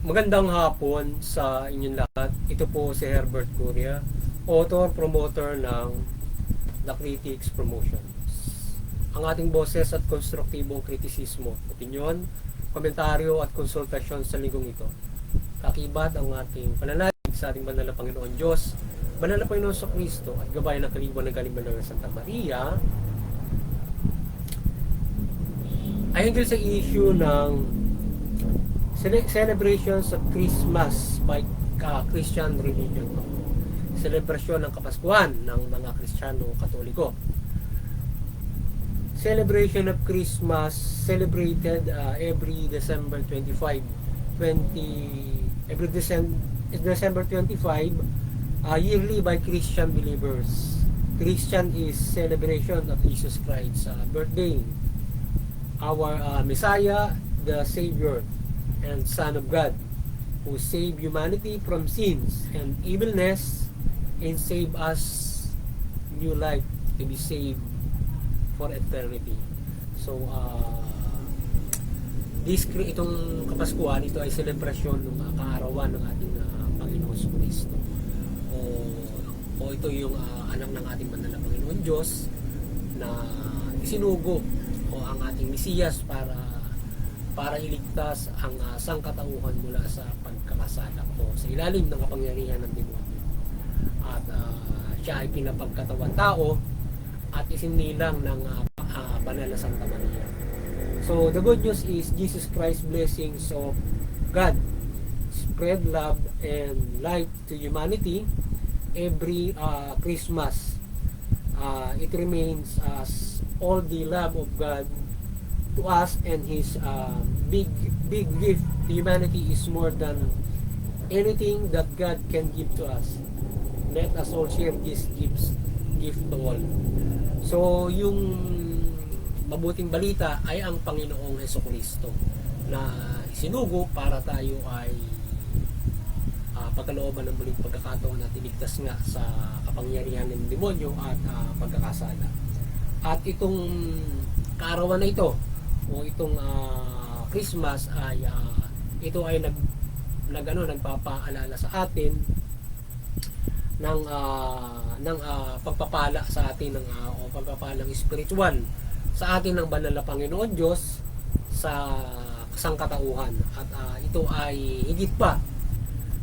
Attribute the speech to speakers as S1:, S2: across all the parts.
S1: Magandang hapon sa inyong lahat. Ito po si Herbert Curia, author, promoter ng The Critics Promotions. Ang ating boses at konstruktibong kritisismo, opinyon, komentaryo at konsultasyon sa linggong ito. Kakibat ang ating pananalig sa ating banal na Panginoon Diyos, banal na Panginoon sa Kristo at gabay ng kalibang ng Galing ng Santa Maria ay hinggil sa issue ng celebrations of Christmas by Christian religion. Selebrasyon ng Kapaskuhan ng mga Kristiyano Katoliko. Celebration of Christmas celebrated every December 25. Every December 25 yearly by Christian believers. Christian is celebration of Jesus Christ's birthday. Our Messiah, the Savior and Son of God, who saved humanity from sins and evilness and save us new life to be saved for eternity. So, itong Kapaskuhan, ito ay selebrasyon ng kaarawan ng ating Panginoon Kristo. O ito yung anak ng ating banal na Panginoon Diyos na isinugo o ang ating Mesiyas para iligtas ang sangkatauhan mula sa pagkakasala o sa ilalim ng kapangyarihan ng demonyo. At siya ay pinapagkatawang tao at isinilang ng banal na Santa Maria. So the good news is Jesus Christ's blessings of God spread love and light to humanity every Christmas. It remains as all the love of God to us, and His big gift to humanity is more than anything that God can give to us. Let us all share this gift to all. So yung mabuting balita ay ang Panginoong Hesukristo na isinugo para tayo ay pagkalooban ng muling pagkakataon at iligtas nga sa kapangyarihan ng demonyo at pagkakasala. At itong kaarawan na ito o itong Christmas ay ito ay nagpapaalala sa atin ng pagpapala sa atin ng o pagpapalang spiritual sa atin ng banal na Panginoon Diyos sa sangkatauhan. At ito ay higit pa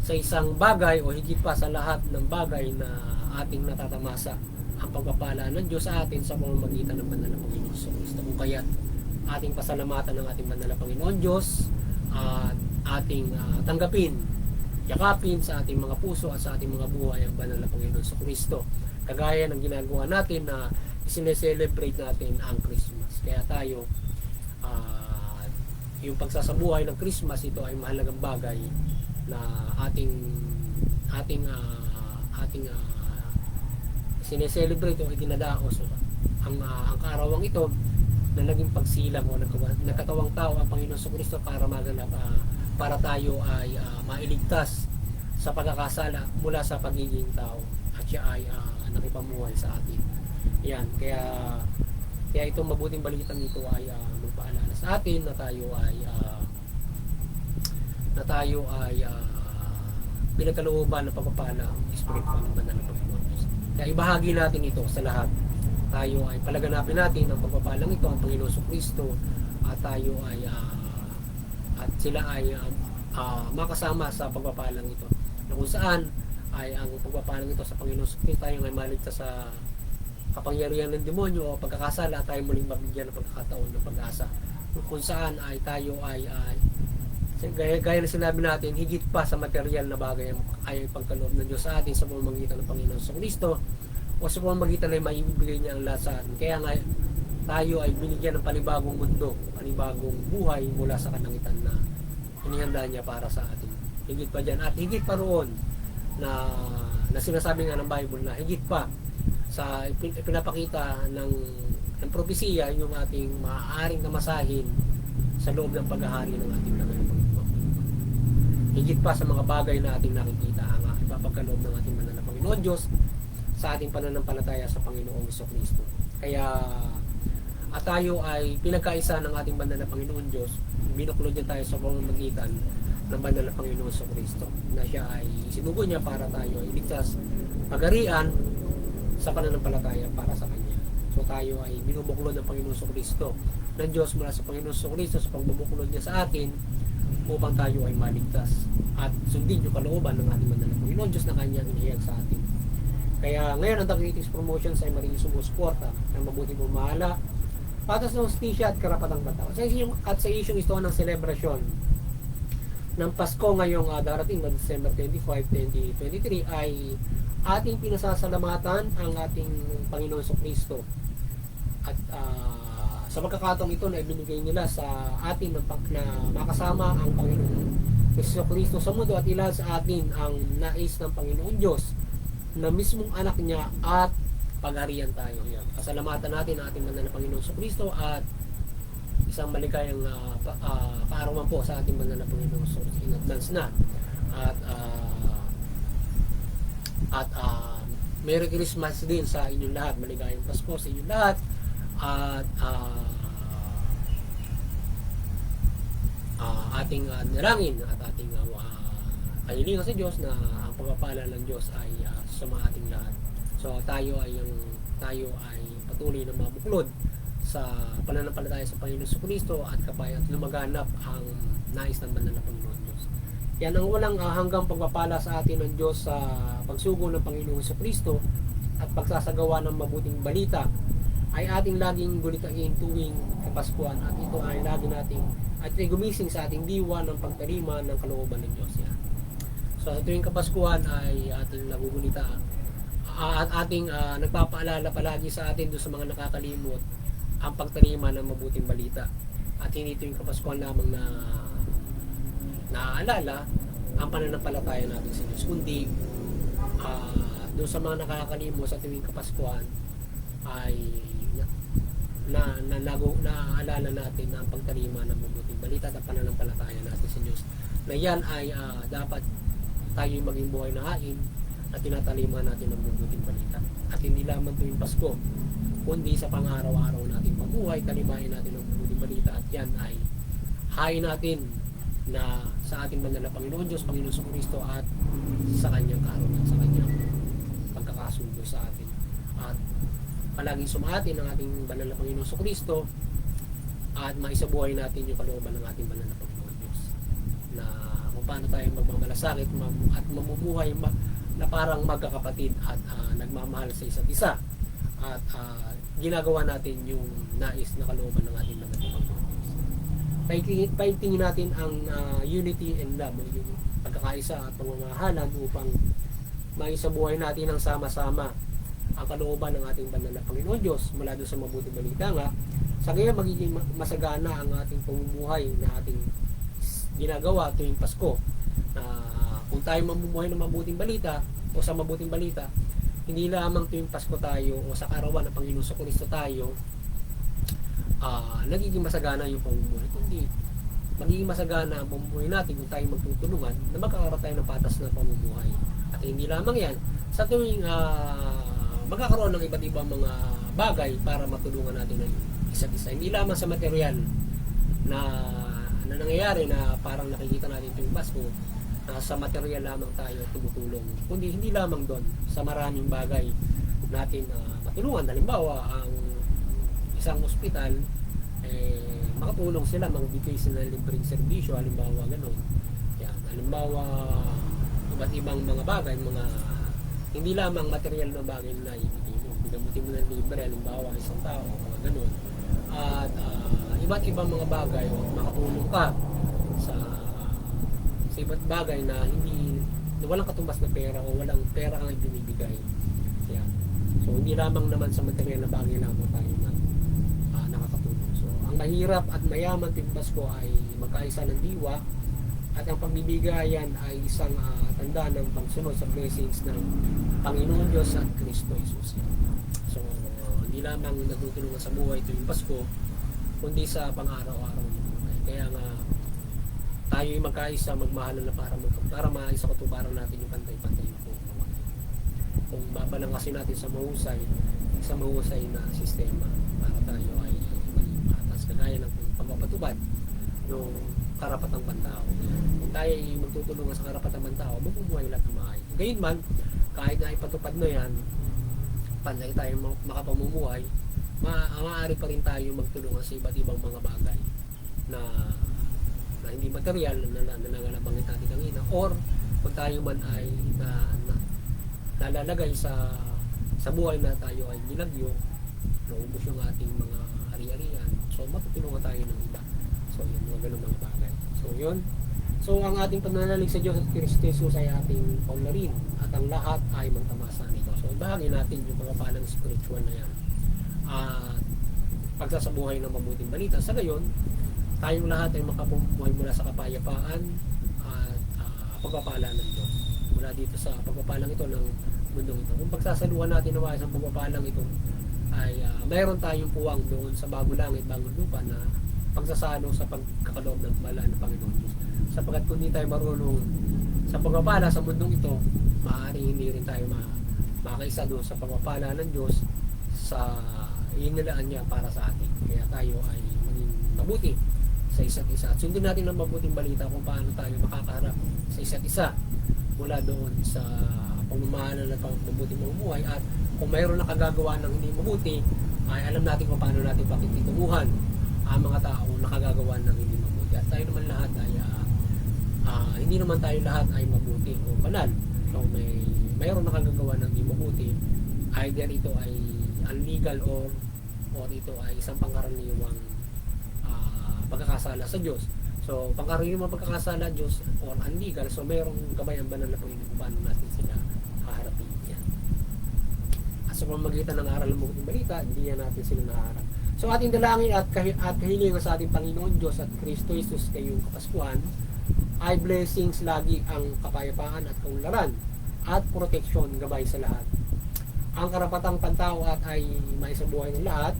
S1: sa isang bagay o higit pa sa lahat ng bagay na ating natatamasa ang pagpapala ng Diyos sa atin sa pamamagitan ng banal na Panginoon Kristo. Kung kaya ating pasalamatan ng ating banal na Panginoon Diyos at ating tanggapin, yakapin sa ating mga puso at sa ating mga buhay ang banal na Panginoon Kristo. Kagaya ng ginagawa natin na sineselebrate natin ang Christmas. Kaya tayo yung pagsasabuhay ng Christmas, ito ay mahalagang bagay na ating sineselebrate o idinadaos ang kaarawan ito na naging pagsilang o nagkatawang tao ang Panginoon Kristo para maganap para tayo ay mailigtas sa pagkakasala mula sa pagiging tao at siya ay nakipamuhay sa atin. Yan, kaya itong mabuting balitang ito ay magpaalala sa atin na tayo ay pinagkalooban ng pagpapala ng spiritual ng banal na Panginoon Diyos. Kaya ibahagi natin ito sa lahat. Tayo ay palaganapin natin ang pagpapalang ito, ang Panginoon Kristo, at tayo ay at sila ay makasama sa pagpapalang ito. Na kung saan ay ang pagpapalang ito sa Panginoon Kristo, tayo ay maligtas sa kapangyarihan ng demonyo o pagkakasala, tayo muling mabigyan ng pagkakataon ng pag-asa. Kung saan ay tayo ay gaya na sinabi natin, higit pa sa material na bagay ay pagkaloob ng Diyos sa atin sa pamamagitan ng Panginoon sa Kristo o sa pamamagitan ay maibibigay niya ang lahat sa atin. Kaya nga tayo ay binigyan ng panibagong mundo, panibagong buhay mula sa kalangitan na inihanda niya para sa atin. Higit pa dyan at higit pa roon na sinasabi nga ng Bible na higit pa sa pinapakita ng propesiya yung ating maaaring namasahin sa loob ng paghahari ng ating Panginoon. Higit pa sa mga bagay na ating nakikita ang ipapagkaloob ng ating banal na Panginoon Diyos sa ating pananampalataya sa Panginoong Kristo. Kaya at tayo ay pinagkaisa ng ating banal na Panginoon Diyos, binuklod niya tayo sa pamamagitan ng banal na Panginoon sa Kristo, na siya ay sinugo niya para tayo ay iligtas, magarian sa pananampalataya para sa Kanya. So tayo ay binubuklod ng Panginoon sa Kristo, ng Diyos mula sa Panginoon sa Kristo sa pagbubuklod niya sa atin upang tayo ay maligtas at sundin yung kalooban ng ating banal na Panginoon Diyos na Kanyang inihayag sa atin. Kaya ngayon ang Taglitis Promotions ay magiging sumusuporta ng mabuting pamahala, patas ng hustisya at karapatang katao. At sa isyong ito ng selebrasyon ng Pasko ngayong darating na December 25, 2023 ay ating pinasasalamatan ang ating Panginoon sa Kristo. At sa pagkakataong ito na ibinigay nila sa atin na makasama ang Panginoon Yesu Kristo sa mundo at ilahad sa atin ang nais ng Panginoon Diyos na mismong anak niya at pagharian tayo. Yan. Pasalamatan natin ang ating banal na Panginoon sa Kristo at isang maligayang kaarawan po sa ating banal na Panginoon sa Kristo in advance na. At Merry Christmas din sa inyong lahat. Maligayang Pasko sa inyong lahat. At ating nalangin at ating kahilingan sa Diyos na ang pagpapala ng Diyos ay sa mga ating lahat. So tayo ay patuloy na mabuklod sa pananampalataya sa Panginoon sa Kristo at kapayat lumaganap ang nais ng banal na Panginoon Diyos. Yan ang walang hanggang pagpapala sa atin ng Diyos sa pagsugo ng Panginoon sa Kristo at pagsasagawa ng mabuting balita ay ating laging gulitain tuwing Kapaskuhan at ito ay lagi nating at gumising sa ating diwa ng pagtarima ng kalooban ng Diyos. Yan. So sa tuwing Kapaskuhan ay ating nagugulita at ating nagpapaalala palagi sa atin doon sa mga nakakalimot ang pagtarima ng mabuting balita. At hindi tuwing Kapaskuhan lamang na naaalala ang pananampalataya natin sa Diyos, kundi doon sa mga nakakalimot sa tuwing Kapaskuhan ay naaalala natin ang pagtarima ng mabuting balita at pananampalataya natin sa Diyos, na yan ay dapat tayo maging buhay na hain at tinatalima natin ng mabuting balita. At hindi lamang tuwing Pasko, kundi sa pang-araw-araw nating pamumuhay, talimahin natin ng mabuting balita at yan ay hain natin na sa ating banal na Panginoon Diyos, Panginoon sa Kristo at sa Kanyang karunia, sa Kanyang pagkakasundo sa atin. At palaging sumaatin ang ating banal na Panginoon sa Kristo at maisabuhay natin yung kalooban ng ating banal na Panginoon Diyos, na kung paano tayo magmamalasakit at mamumuhay na parang magkakapatid at nagmamahal sa isa't isa at ginagawa natin yung nais na kalooban ng ating banal na Panginoon Diyos. Paigtingin natin ang unity and love, yung pagkakaisa at pagmamahalan upang maisabuhay natin ang sama-sama ang kalooban ng ating banal na Panginoon Diyos mula doon sa mabuting balita nga. Sa ngayon magiging masagana ang ating pamumuhay na ating ginagawa tuwing Pasko. Kung tayo mamumuhay ng mabuting balita o sa mabuting balita, hindi lamang tuwing Pasko tayo o sa karawan ng Panginoon sa Kristo tayo nagiging masagana yung pamumuhay, kundi magiging masagana ang pamumuhay natin kung tayo magtutulungan na magkakaroon tayo ng patas na pamumuhay. At hindi lamang yan, sa tuwing magkakaroon ng iba't ibang mga bagay para matulungan natin ng isa't isa. Hindi lamang sa material na nangyayari na parang nakikita natin tuwing Pasko, sa material lamang tayo tumutulong, kundi hindi lamang doon sa maraming bagay natin matulungan. Halimbawa, ang isang ospital makatulong sila, magbigay sila ng libreng serbisyo, halimbawa gano'n. Yan. Halimbawa, iba't ibang mga bagay, mga hindi lamang material na bagay na ibigay mo. Bigamutin mo ng libre, halimbawa isang tao, mga gano'n. At iba't ibang mga bagay, o makatulong ka sa iba't bagay na walang katumbas na pera o walang pera ang ibinibigay. Yan. So hindi lamang naman sa material na bagay lamang tayo na nakakatulong. So ang mahirap at mayaman tuwing Pasko ay magkaisa ng diwa, at ang pagbibigayan ay isang tanda ng pagsunod sa blessings ng Panginoon Diyos at Kristo Jesus. So hindi lamang nagtutulungan sa buhay tuwing Pasko, kundi sa pang-araw-araw ng buhay. Kaya nga tayo ay magkaisa, magmahalan na para maisa katuparan natin yung pantay-pantay na pamumuhay. Kung babalang kasi natin sa mahusay na sistema para tayo ay maging patas, kagaya ng pagpapatubad yung karapatang pantao. Kung tayo ay magtutulungan sa karapatang pantao, mabubuhay lahat ng maayos. Gayunman, kahit na ipatupad na yan, panay tayo makapamumuhay, maaari pa rin tayo magtulungan sa iba't ibang mga bagay na hindi material na nangangabanggit natin kanina, or kung tayo man ay nalalagay sa buhay na tayo ay nilagyo, naubos yung ating mga ari-arian, so matutulungan tayo ng iba. So yun, mga ganun mga bagay. So yun, so ang ating pananalig sa Diyos at Kristo Jesus ay ating paunlarin, at ang lahat ay magtamasa nito. So ibahagi natin yung mga palang spiritual na yan at pagsasabuhay ng mabuting balita. Sa gayon, tayong lahat ay makapumuhay mula sa kapayapaan at pagpapala ng Diyos. Mula dito sa pagpapalang ito ng mundong ito. Kung pagsasaluhan natin na sa pagpapalang ito, ay mayroon tayong puwang doon sa bago langit, bagong lupa na pagsasalo sa pagkakaloob ng bala ng Panginoon Diyos. Sapagkat kung hindi tayo marunong sa pagpapala sa mundong ito, maaaring hindi rin tayo makaisa doon sa pagpapala ng Diyos sa inilaan niya para sa atin. Kaya tayo ay maging mabuti sa isa't isa. At sundin natin ang mabuting balita kung paano tayo makakaharap sa isa't isa mula doon sa pamamahala ng mabuting mamumuhay, at kung mayroon na kagagawa ng hindi mabuti, ay alam natin kung paano natin pakikitunguhan ang mga tao nakagagawa ng hindi mabuti. At tayo naman lahat ay hindi naman tayo lahat ay mabuti o banal. So mayroon na kagagawa ng hindi mabuti, either ito ay illegal or ito ay isang pangkaraniwang pagkakasala sa Diyos. So pangkaraniwang pagkakasala Diyos or illegal, so mayroong gabayan banal na Panginoon kung paano natin sila haharapin yan. At sa pamamagitan ng aral ng mabuting balita, hindi yan natin sila naharap. So ating dalangin at kahilingan sa ating Panginoon Diyos at Kristo Jesus kayong Kapaskuhan ay blessings lagi ang kapayapaan at kaunlaran at proteksyon gabay sa lahat. Ang karapatang pantao at ay maisabuhay ng lahat,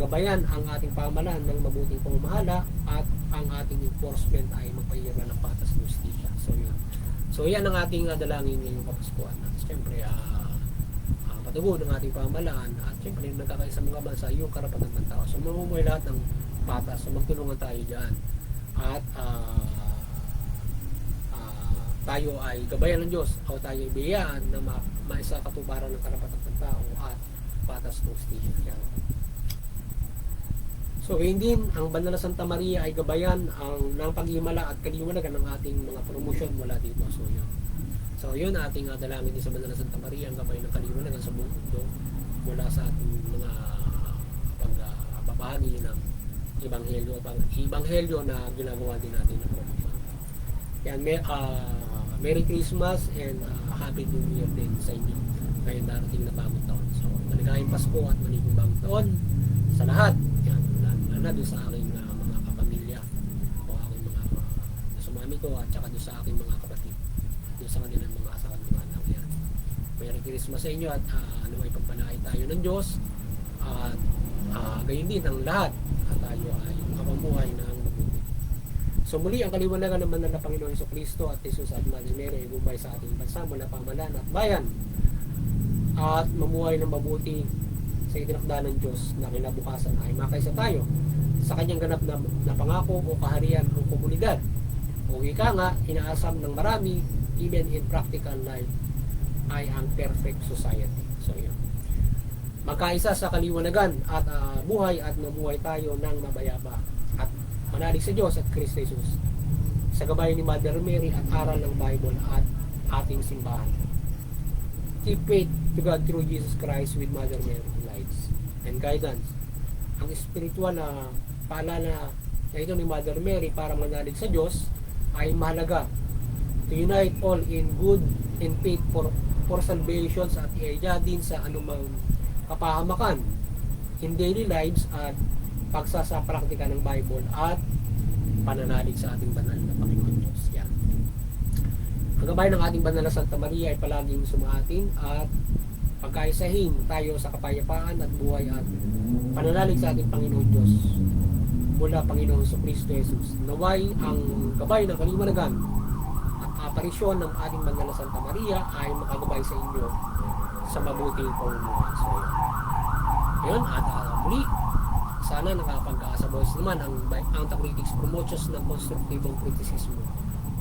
S1: gabayan ang ating pamahalaan ng mabuting pamamahala, at ang ating enforcement ay magpahira ng patas ng justisya. So yun. So yan ang ating dalangin ngayong Kapaskuhan. At siyempre, patubo ng ating pamahalaan, at siyempre nagkakaisa mga bansa yung karapatang pantao. So mamumuhay lahat ng patas. So magtulungan tayo dyan. At tayo ay gabayan ng Diyos, o tayo ay biyayaan na maisa katuparan ng karapatang pantao at patas ng justisya. So hindi ang Banal na Santa Maria ay gabayan ng pag-himala at kaliwanagan ng ating mga promosyon mula dito. So yun ating dalangin din sa Banal na Santa Maria, ang gabay ng kaliwanagan sa buong mundo mula sa ating mga pagbabahagi ng Ebanghelyo na ginagawa din natin ng promosyon. Yan, Merry Christmas and Happy New Year din sa inyo ngayon darating na bagong taon. So maligayang Pasko at maligayang bagong taon sa lahat. Yan, lalo doon sa aking mga kapamilya o aking mga sumami ko, at saka doon sa aking mga kapatid, doon sa kanilang mga asawa ng mga anak. Yan, Merry Christmas sa inyo, at ay pagpalain tayo ng Diyos, at gayon din ang lahat, at tayo ay makapamuhay ng mabuti. So muli ang kaliwanagan ng banal na Panginoon Jesucristo at Jesus at Mother Mary ay bumay sa ating bansa mula pamahalaan at bayan, at mamuhay ng mabuti sa itinakda ng Diyos na kinabukasan ay makaisa tayo sa kanyang ganap na pangako o kaharian o komunidad, o ika nga inaasam ng marami even in practical life ay ang perfect society. So yun, magkaisa sa kaliwanagan at buhay at mamuhay tayo ng mabayapa at manalig sa Diyos at Kristo Jesus sa gabay ni Mother Mary at aral ng Bible at ating simbahan. Keep faith to God through Jesus Christ with Mother Mary lights and guidance. Ang spiritual na paalala na ito ni Mother Mary para manalig sa Diyos ay mahalaga to unite all in good and faith for salvation at iaya din sa anumang kapahamakan in daily lives at pagsasapraktika ng Bible at pananalig sa ating banal na Panginoon Diyos. Yan. Ang gabay ng ating banal na Santa Maria ay palaging sumating at pagkaisahin tayo sa kapayapaan at buhay at pananalig sa ating Panginoon Diyos mula Panginoon Jesucristo Jesus. Naway ang gabay ng kaliwanagan at aparisyon ng ating banal na Santa Maria ay makagabay sa inyo sa mabuting pamumuhay. So, yun. At muli, Sana nakapagkaasa boys naman ang Antacritics promotions ng konstruktibong kritisismo,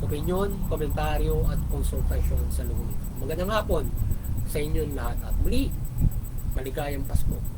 S1: opinyon, komentaryo at konsultasyon sa loob. Magandang hapon sa inyong lahat at muli, maligayang Pasko.